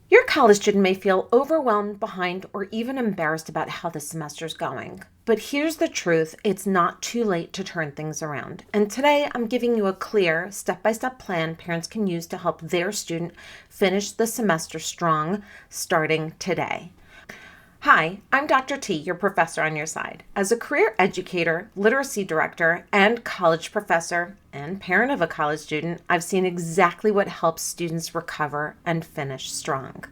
Your college student may feel overwhelmed, behind, or even embarrassed about how the semester's going. But here's the truth, it's not too late to turn things around. And today I'm giving you a clear, step-by-step plan parents can use to help their student finish the semester strong, starting today. Hi, I'm Dr. T, your professor on your side. As a career educator, literacy director, and college professor, and parent of a college student, I've seen exactly what helps students recover and finish strong.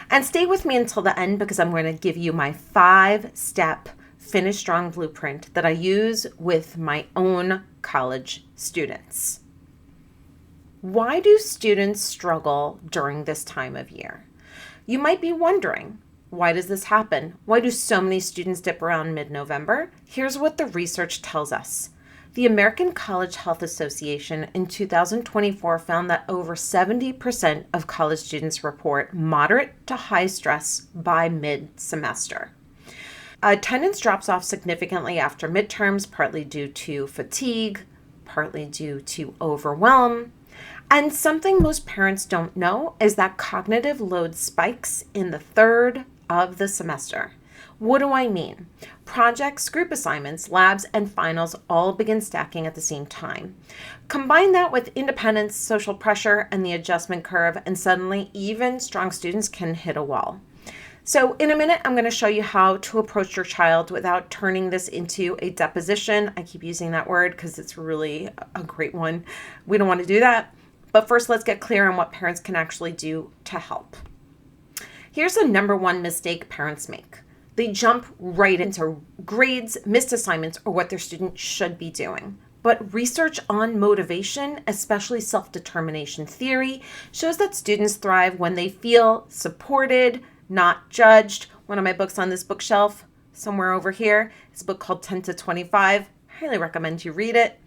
And stay with me until the end because I'm going to give you my 5-step Finish Strong blueprint that I use with my own college students. Why do students struggle during this time of year? You might be wondering, why does this happen? Why do so many students dip around mid-November? Here's what the research tells us. The American College Health Association in 2024 found that over 70% of college students report moderate to high stress by mid-semester. Attendance drops off significantly after midterms, partly due to fatigue, partly due to overwhelm. And something most parents don't know is that cognitive load spikes in the third of the semester. What do I mean? Projects, group assignments, labs, and finals all begin stacking at the same time. Combine that with independence, social pressure, and the adjustment curve, and suddenly even strong students can hit a wall. So in a minute, I'm going to show you how to approach your child without turning this into a deposition. I keep using that word because it's really a great one. We don't want to do that. But first, let's get clear on what parents can actually do to help. Here's the number one mistake parents make. They jump right into grades, missed assignments, or what their student should be doing. But research on motivation, especially self-determination theory, shows that students thrive when they feel supported, not judged. One of my books on this bookshelf, somewhere over here, is a book called 10 to 25. Highly recommend you read it.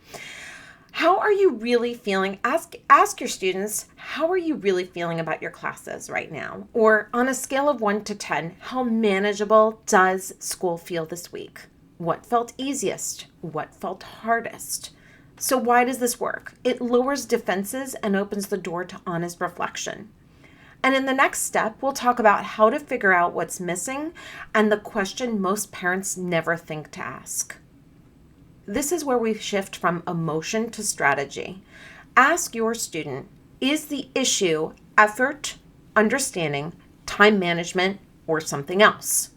How are you really feeling? Ask your students, how are you really feeling about your classes right now? Or on a scale of 1 to 10, how manageable does school feel this week? What felt easiest? What felt hardest? So why does this work? It lowers defenses and opens the door to honest reflection. And in the next step, we'll talk about how to figure out what's missing and the question most parents never think to ask. This is where we shift from emotion to strategy. Ask your student, is the issue effort, understanding, time management, or something else?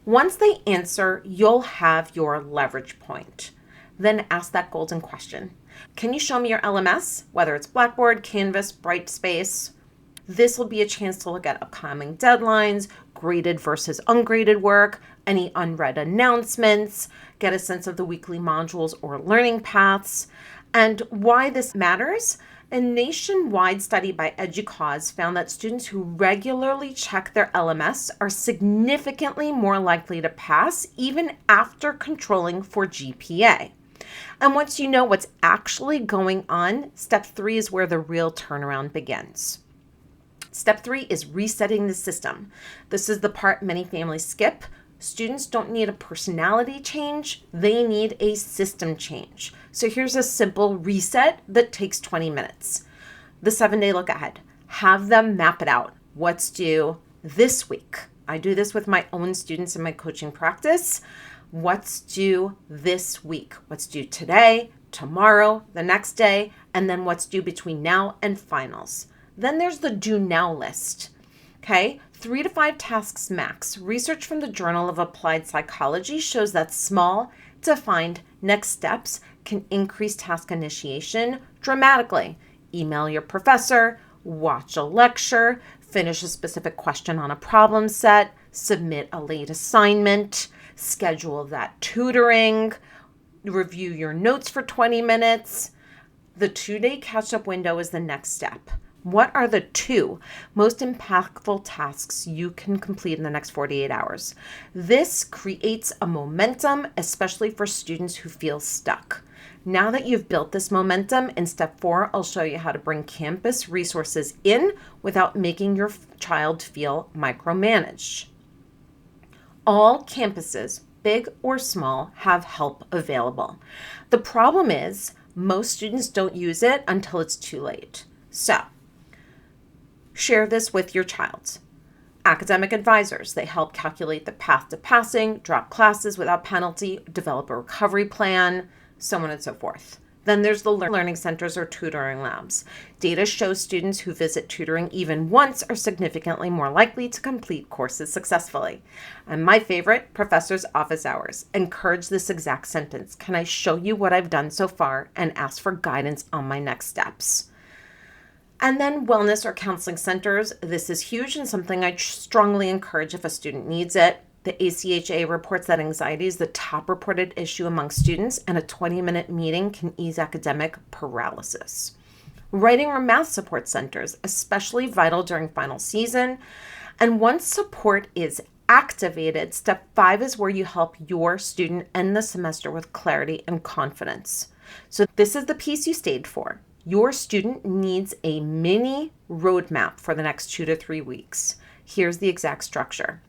Once they answer, you'll have your leverage point. Then ask that golden question. Can you show me your LMS, whether it's Blackboard, Canvas, Brightspace? This will be a chance to look at upcoming deadlines, graded versus ungraded work, any unread announcements, get a sense of the weekly modules or learning paths. And why this matters? A nationwide study by EDUCAUSE found that students who regularly check their LMS are significantly more likely to pass even after controlling for GPA. And once you know what's actually going on, step 3 is where the real turnaround begins. Step 3 is resetting the system. This is the part many families skip. Students don't need a personality change, they need a system change. So here's a simple reset that takes 20 minutes. The 7-day look ahead. Have them map it out. What's due this week? I do this with my own students in my coaching practice. What's due this week? What's due today, tomorrow, the next day, and then what's due between now and finals. Then there's the do now list. Okay, 3 to 5 tasks max. Research from the Journal of Applied Psychology shows that small, defined next steps can increase task initiation dramatically. Email your professor, watch a lecture, finish a specific question on a problem set, submit a late assignment, schedule that tutoring, review your notes for 20 minutes. The 2-day catch-up window is the next step. What are the 2 most impactful tasks you can complete in the next 48 hours? This creates a momentum, especially for students who feel stuck. Now that you've built this momentum, in step 4, I'll show you how to bring campus resources in without making your child feel micromanaged. All campuses, big or small, have help available. The problem is most students don't use it until it's too late. So, share this with your child. Academic advisors, they help calculate the path to passing, drop classes without penalty, develop a recovery plan, so on and so forth. Then there's the learning centers or tutoring labs. Data shows students who visit tutoring even once are significantly more likely to complete courses successfully. And my favorite, professor's office hours. Encourage this exact sentence. Can I show you what I've done so far and ask for guidance on my next steps? And then wellness or counseling centers. This is huge and something I strongly encourage if a student needs it. The ACHA reports that anxiety is the top reported issue among students, and a 20-minute meeting can ease academic paralysis. Writing or math support centers, especially vital during final season. And once support is activated, step 5 is where you help your student end the semester with clarity and confidence. So this is the piece you stayed for. Your student needs a mini roadmap for the next 2 to 3 weeks. Here's the exact structure.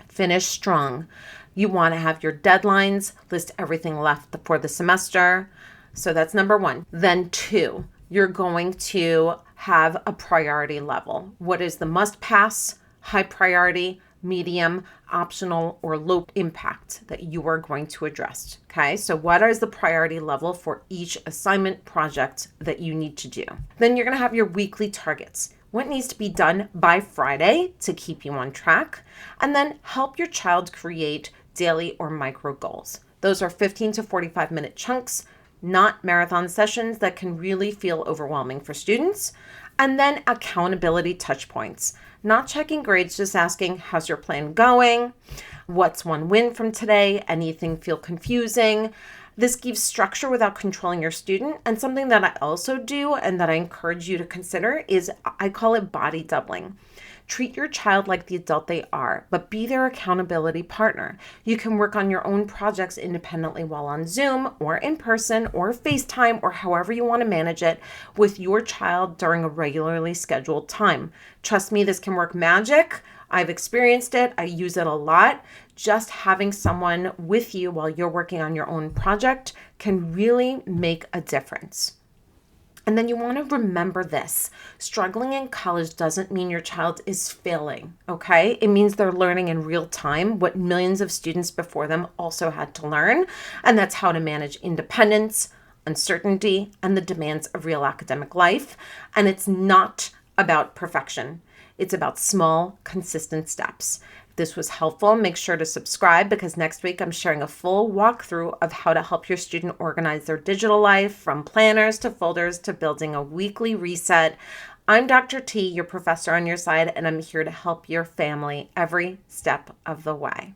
Finish strong. You want to have your deadlines, list everything left for the semester. So that's number 1. Then 2, you're going to have a priority level. What is the must pass, high priority, medium, optional, or low impact that you are going to address? Okay, so what is the priority level for each assignment project that you need to do? Then you're going to have your weekly targets. What needs to be done by Friday to keep you on track? And then help your child create daily or micro goals. Those are 15 to 45 minute chunks, not marathon sessions that can really feel overwhelming for students. And then accountability touch points. Not checking grades, just asking, how's your plan going? What's one win from today? Anything feel confusing? This gives structure without controlling your student. And something that I also do and that I encourage you to consider is I call it body doubling. Treat your child like the adult they are, but be their accountability partner. You can work on your own projects independently while on Zoom or in person or FaceTime or however you want to manage it with your child during a regularly scheduled time. Trust me, this can work magic. I've experienced it. I use it a lot. Just having someone with you while you're working on your own project can really make a difference. And then you want to remember this. Struggling in college doesn't mean your child is failing, okay? It means they're learning in real time what millions of students before them also had to learn, and that's how to manage independence, uncertainty, and the demands of real academic life. And it's not about perfection. It's about small, consistent steps. If this was helpful, make sure to subscribe because next week I'm sharing a full walkthrough of how to help your student organize their digital life, from planners to folders to building a weekly reset. I'm Dr. T, your professor on your side, and I'm here to help your family every step of the way.